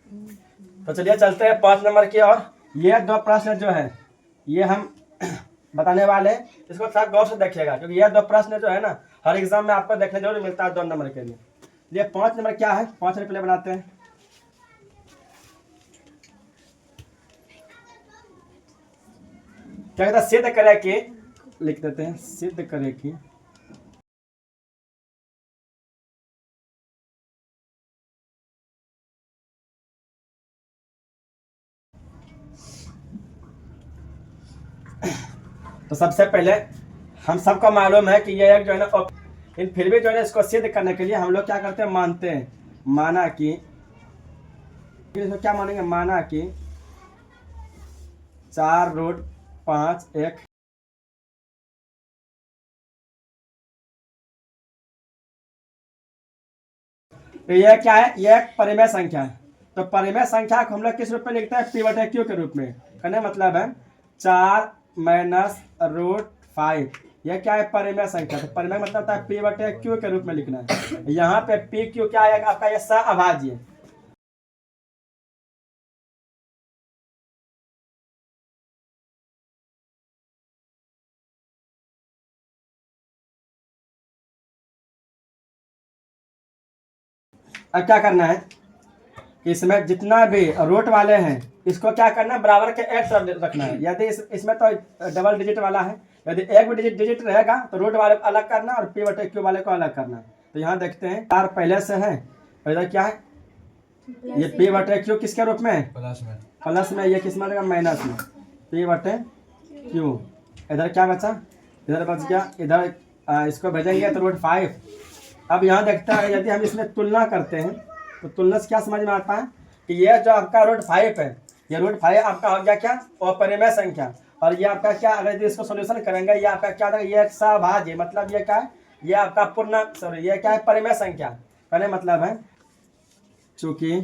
तो चलिए चलते हैं 5 नंबर की और। ये 2 प्रश्न जो है ये हम बताने वाले हैं, इसको थोड़ा गौर से देखिएगा क्योंकि ये 2 प्रश्न जो है ना हर एग्जाम में आपको देखने जरूर मिलता है 2 नंबर के लिए। ये 5 नंबर क्या है, 5 नंबर पहले बनाते हैं। क्या कहता है, सिद्ध करे कि, लिख देते हैं सिद्ध करे कि तो सबसे पहले हम सबको मालूम है कि ये एक जो है ना, लेकिन फिर भी जो है ना इसको सिद्ध करने के लिए हम लोग क्या करते हैं, मानते हैं। माना कि, इसको क्या मानेंगे, माना कि 4√5 तो यह क्या है, यह एक परिमेय संख्या है। तो परिमेय संख्या को हम लोग किस रूप में लिखते हैं, P/Q के रूप में। कहने मतलब है 4 - √5, यह क्या है, परिमेय संख्या। तो परिमेय मतलब होता है P/Q के रूप में लिखना है। यहाँ पे PQ क्या है, आपका यह सहअभाज्य। अब क्या करना है कि इसमें जितना भी रूट वाले हैं इसको क्या करना है, बराबर के एक तरफ रखना है। यदि इसमें तो डबल डिजिट वाला है, यदि एक भी डिजिट रहेगा तो रूट वाले को अलग करना और P/Q वाले को अलग करना। तो यहाँ देखते हैं 4 पहले से है, इधर क्या है, ये P/Q किसके रूप में है, प्लस में। ये किस में रहेगा, माइनस में। P/Q इधर क्या बचा, इधर बच गया, इधर इसको भेजेंगे तो √5। अब यहाँ देखते हैं यदि हम इसमें तुलना करते हैं तो तुलना से क्या समझ में आता है कि ये जो आपका √5 है, ये √5 आपका हो गया क्या, अपरिमेय संख्या। और ये आपका क्या, अगर यदि इसको सॉल्यूशन करेंगे ये आपका क्या था, ये एक सहभाज्य, मतलब ये क्या है, ये आपका पूर्ण, सॉरी ये क्या है, परिमेय संख्या। कहने मतलब है चूंकि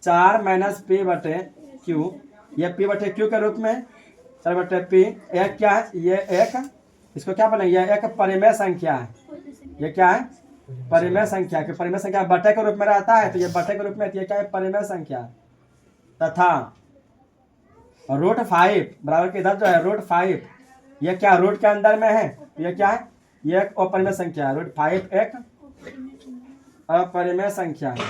4 - P/Q, ये P/Q के रूप में 4/P एक क्या है, ये एक, इसको क्या बोलेंगे, ये एक परिमेय संख्या है। ये क्या है, परिमेय संख्या के, परिमेय संख्या बटे के रूप में रहता है, तो ये बटे के रूप में, ये क्या है, परिमेय संख्या। तथा √5 बराबर के इधर जो है √5, ये क्या रूट के अंदर में है, तो ये क्या है, ये एक अपरिमेय संख्या है। √5 एक अपरिमेय संख्या है,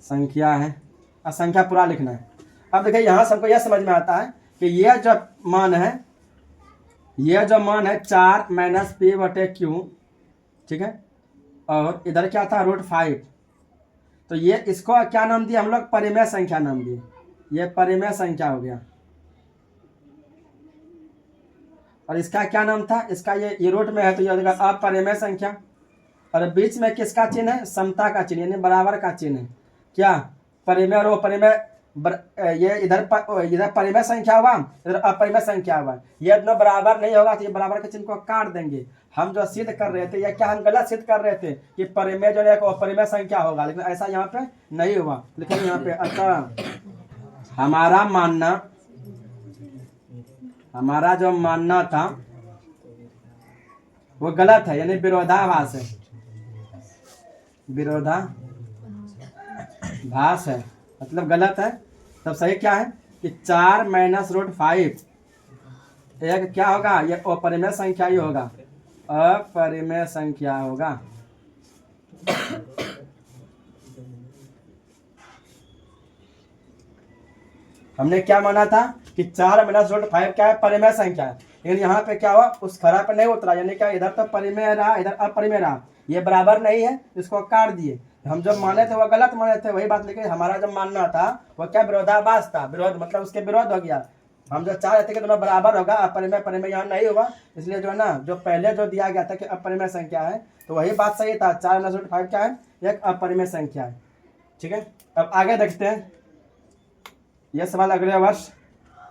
संख्या है। और संख्या पूरा लिखना है। अब देखिए यहाँ सबको यह समझ में आता है कि यह जो मान है, यह जो मान है 4 - P/Q, ठीक है, और इधर क्या था, √5। तो ये इसको क्या नाम दिया हम लोग, परिमेय संख्या नाम दिए। ये परिमेय संख्या हो गया। और इसका क्या नाम था, इसका ये रूट में है तो ये हो जाएगा अपरिमेय संख्या। और बीच में किसका चिन्ह है, समता का चिन्ह, यानी बराबर का चिन्ह है। क्या, परिमेय और अपरिमेय, ये इधर परिमेय संख्या हुआ, इधर अपरिमेय संख्या हुआ। ये दोनों बराबर नहीं होगा तो ये बराबर के चिन्ह को काट देंगे। हम जो सिद्ध कर रहे थे, या क्या हम गलत सिद्ध कर रहे थे कि परिमेय जो है अपरिमेय संख्या होगा, लेकिन ऐसा यहाँ पे नहीं हुआ। लेकिन यहाँ पे अतः हमारा जो मानना था वो गलत है, यानी विरोधाभास है, विरोधाभास है, मतलब गलत है। तब सही क्या है कि 4 - √5 एक क्या होगा, ये अपरिमेय संख्या ही होगा, अपरिमेय संख्या होगा। हमने क्या माना था कि 4 - √5 क्या है, परिमेय संख्या है। लेकिन यहाँ पे क्या हुआ, उस खरा पे नहीं उतरा, यानी क्या, इधर तो परिमेय रहा, इधर अपरिमेय रहा, ये बराबर नहीं है, इसको काट दिए। हम जो माने थे वो गलत माने थे, वही बात। लेकिन हमारा जो मानना था वो क्या, विरोधाभास था, विरोध मतलब उसके विरोध हो गया। हम जो चाह रहे थे कि दोनों बराबर होगा, अपरिमेय परिमेय यहाँ नहीं हुआ। इसलिए जो है ना, जो पहले जो दिया गया था कि अपरिमेय संख्या है, तो वही बात सही था, 4 - √5 क्या है, एक अपरिमेय संख्या है। ठीक है, अब आगे देखते हैं। यह सवाल अगले वर्ष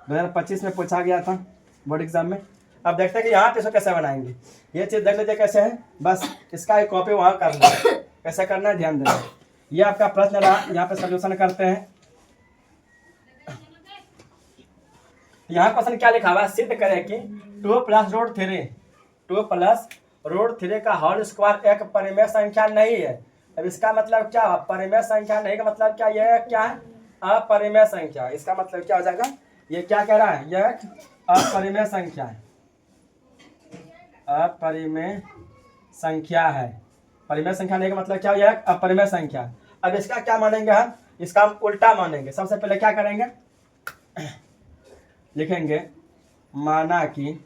2025 में पूछा गया था बोर्ड एग्जाम में। अब देखते हैं कि यहाँ पे इसको कैसे बनाएंगे। ये चीज देख लीजिए कैसे है, बस इसका एक कॉपी वहां करना है, कैसे करना है ध्यान देना। ये आपका प्रश्न रहा, यहाँ पे सोल्यूशन करते हैं। यहाँ क्वेश्चन क्या लिखा हुआ है, सिद्ध करें कि 2 + √3 रूट 3 का होल स्क्वायर एक परिमेय संख्या नहीं है। अब इसका मतलब क्या है? परिमेय संख्या नहीं का मतलब क्या? यह क्या है? अपरिमेय संख्या। इसका मतलब क्या हो जाएगा? ये क्या कह रहा है? यह अपरिमेय संख्या है, अपरिमेय संख्या है। परिमेय संख्या नहीं का मतलब क्या? यह अपरिमेय संख्या। अब इसका क्या मानेंगे हम? इसका हम उल्टा मानेंगे। सबसे पहले क्या करेंगे? लिखेंगे माना कि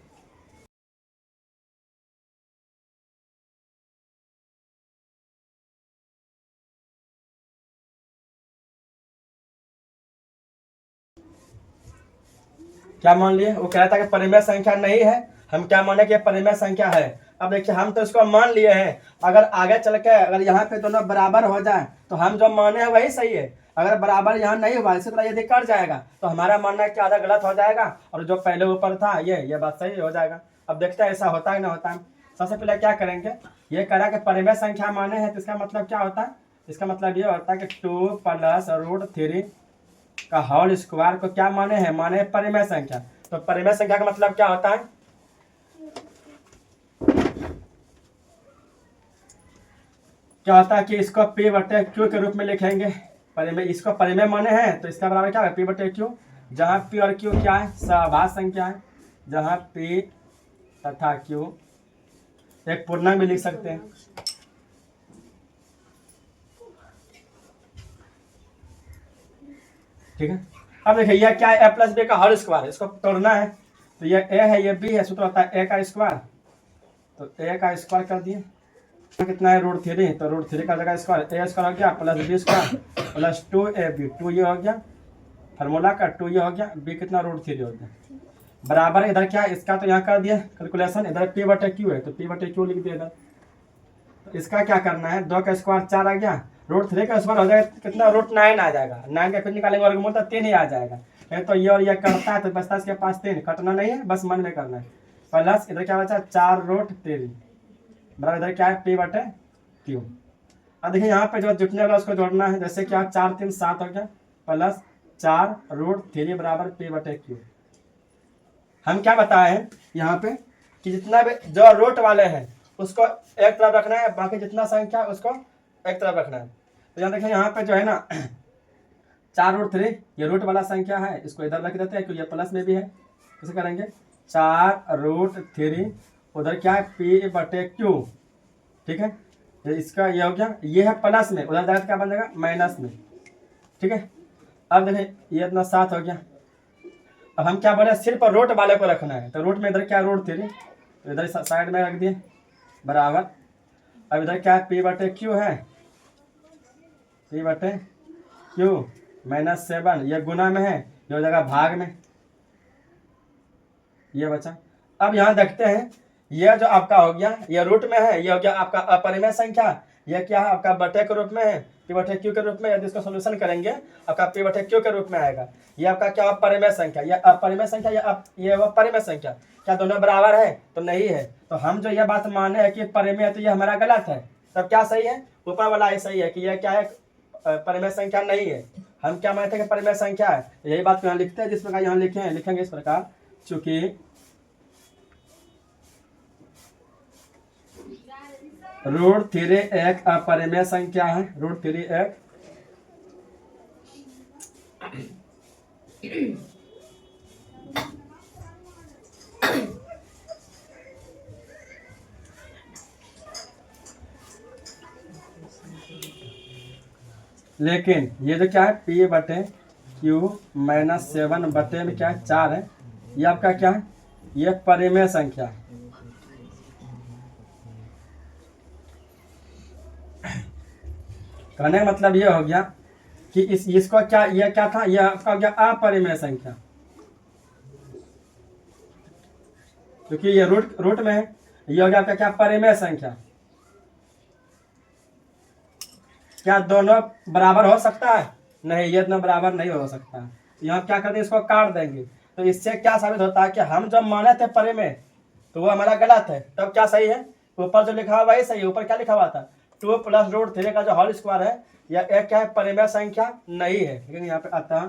क्या मान लिए? वो कह रहा था कि परिमेय संख्या नहीं है, हम क्या माने कि परिमेय संख्या है। अब देखिए हम तो इसको मान लिए हैं, अगर आगे चल के अगर यहाँ पे दोनों बराबर हो जाए तो हम जो माने हैं वही सही है। अगर बराबर यहाँ नहीं हुआ, इसी तरह यदि कट जाएगा तो हमारा मानना क्या आधा गलत हो जाएगा और जो पहले ऊपर था ये बात सही हो जाएगा। अब देखते हैं ऐसा होता है ना होता है। सबसे पहले क्या करेंगे? ये करा कि परिमेय संख्या माने हैं तो इसका मतलब क्या होता है? इसका मतलब ये होता है कि 2 प्लस रूट 3 का होल स्क्वायर को क्या माने हैं? माने परिमेय संख्या। तो परिमेय संख्या का मतलब क्या होता है? क्या होता है कि इसको p बटे क्यू के रूप में लिखेंगे। परिमेय, इसको परिमेय माने हैं तो इसका बराबर क्या है? p बटे क्यू, जहाँ p और q क्या है? सहभाज्य संख्या है, जहाँ p तथा q एक पूर्णांक भी लिख सकते हैं। ठीक है। अब देखिए यह क्या है? a प्लस बी का होल स्क्वायर, इसको तोड़ना है तो यह a है, ये b है, सूत्र होता है a का स्क्वायर। तो a का स्क्वायर कर दिए, कितना है? रूट 3, तो रूट 3 का जगह स्क्वायर, a स्क्वायर हो गया plus b square plus 2ab, 2 ये हो गया फार्मूला का, 2 ये हो गया, b कितना? रूट 3 हो गया, बराबर इधर क्या है? इसका तो यहाँ कर दिया कैलकुलेशन, इधर p बटे q है तो p बटे q लिख दिया इधर। तो इसका क्या करना है? 2 का स्क्वायर 4 आ गया, रूट 3 का स्क्वायर हो जाएगा कितना? रूट 9 आ जाएगा, 9 का फिर निकालेंगे वर्गमूल तो 3 ही आ जाएगा। तो ये और ये करता है तो बचता है इसके पास 3, कटना नहीं है, बस मन में करना है। प्लस इधर क्या बचा? 4 रूट 3 बराबर इधर क्या है? p बटे q। अब देखिए यहाँ पे जो जुटने वाला उसको जोड़ना है, जैसे क्या 4 3 7 हो गया प्लस 4 रूट 3 बराबर p बटे q। हम क्या बताए हैं यहाँ पे कि जितना भी जो रूट वाले हैं उसको एक तरफ रखना है, बाकी जितना संख्या उसको एक तरफ रखना है। तो यहाँ देखिए यहाँ पे जो है ना 4 रूट 3 ये रूट वाला संख्या है, इसको इधर रख देते हैं क्योंकि ये प्लस में भी है। कैसे करेंगे? 4 रूट 3 उधर क्या है? p बटे q। ठीक है, इसका ये हो गया, ये है प्लस में, उधर जाकर क्या बन जाएगा? माइनस में। ठीक है। अब देखिए ये इतना 7 हो गया। अब हम क्या बोले? सिर्फ रूट वाले को रखना है, तो रूट में इधर क्या? रूट 3, तो इधर साइड में रख दिए बराबर। अब इधर क्या है? p बटे q है, p बटे q माइनस 7, ये गुना में है, ये हो जाएगा भाग में, ये बचा। अब यहाँ देखते हैं ये जो आपका हो गया ये रूट में है, ये हो गया आपका अपरिमेय संख्या, ये क्या है? आपका बटे के रूप में है, p बटे q के रूप में। यदि इसको सोल्यूशन करेंगे आपका p बटे q के रूप में आएगा। ये आपका क्या? अपरिमेय संख्या, ये अपरिमेय संख्या, ये परिमेय संख्या। क्या दोनों बराबर है? तो नहीं है। तो हम जो ये बात माने हैं कि परिमेय है तो ये हमारा गलत है। तब क्या सही है? ऊपर वाला ये सही है कि यह क्या है? परिमेय संख्या नहीं है। हम क्या मानते हैं कि परिमेय संख्या है। यही बात को यहाँ लिखते हैं, जिस प्रकार यहाँ लिखेंगे इस प्रकार, चूंकि रूट 3 एक अपरिमेय संख्या है, रूट 3 एक लेकिन ये जो क्या है? p बटे q माइनस 7 बटे में क्या है? 4 है, ये आपका क्या है? ये परिमेय संख्या है। कहने का मतलब ये हो गया कि इसको क्या, ये क्या था? ये आपका हो गया अपरिमेय संख्या, क्योंकि ये रूट में है। ये हो गया आपका क्या? परिमेय संख्या। क्या दोनों बराबर हो सकता है? नहीं, ये दोनों बराबर नहीं हो सकता। यहाँ क्या करते हैं? इसको काट देंगे। तो इससे क्या साबित होता है कि हम जब माने थे परिमेय तो वो हमारा गलत है। तब क्या सही है? ऊपर जो लिखा हुआ वही सही है। ऊपर क्या लिखा हुआ था? 2 प्लस रूट 3 का जो होल स्क्वायर है, या एक क्या है? परिमेय संख्या नहीं है। लेकिन यहाँ पे आता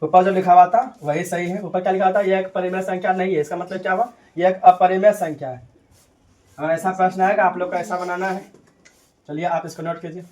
ऊपर जो लिखा हुआ था वही सही है। ऊपर क्या लिखा था, यह एक परिमेय संख्या नहीं है, इसका मतलब क्या हुआ, यह एक अपरिमेय संख्या है। अगर ऐसा प्रश्न आएगा आप लोग को ऐसा बनाना है। चलिए आप इसको नोट कीजिए।